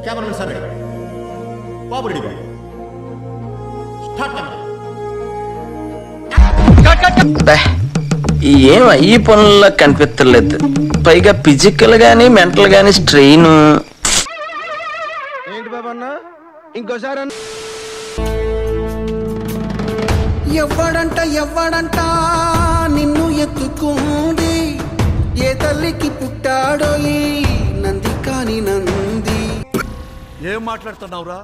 Cameramen sir ready, బాబు ready, start. ఏం ఈ పనుల్లో కనిపించలేదు, పైగా ఫిజికల్ గానీ మెంటల్ గానీ స్ట్రెయిన్. ఏంటి బాబా అన్న ఇంకోసారి ఎవ్వడంట నిన్ను ఎత్తుకుంది, ఏ తల్లికి పుట్టాడో ఈ నంది కాని నంది. ఏం మాట్లాడుతున్నావురా,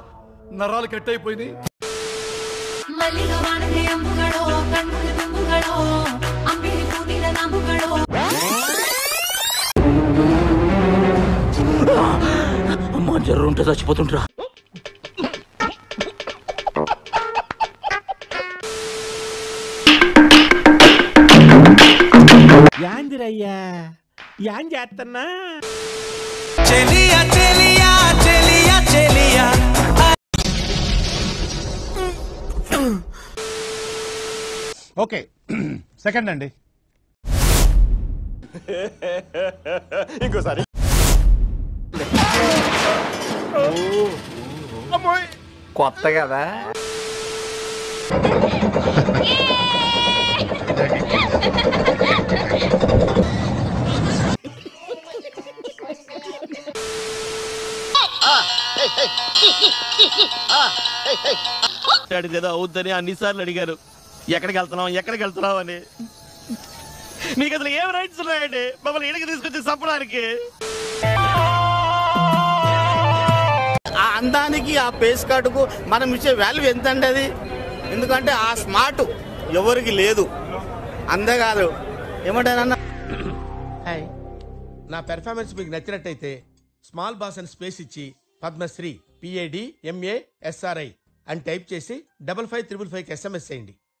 నరాలు కట్ అయిపోయింది. అమ్మా జ్వరం ఉంటే చచ్చిపోతుంటరా. యాందిరయ్యా యాన్ చేస్తున్నా. చెలియా చెలియా చెలియా చెలియా. ఓకే సెకండ్ అండి. ఇంకోసారి. కొత్త కదా. ఏదో అవుద్దని అన్నిసార్లు అడిగారు, ఎక్కడికి వెళ్తున్నావు అని. మీకు అసలు ఏం రైట్స్ ఉన్నాయండి మమ్మల్ని ఇడికి తీసుకొచ్చి చంపడానికి? ఆ అందానికి ఆ పేస్ కార్డుకు మనం ఇచ్చే వాల్యూ ఎంత అండి అది? ఎందుకంటే ఆ స్మార్ట్ ఎవరికి లేదు. అంతేకాదు ఏమంటారన్నా, నా పెర్ఫార్మెన్స్ మీకు నచ్చినట్టయితే స్మాల్ బాస్ అని స్పేస్ ఇచ్చి పద్మశ్రీ PADMASRI అని టైప్ చేసి 5555 SMS చేయండి.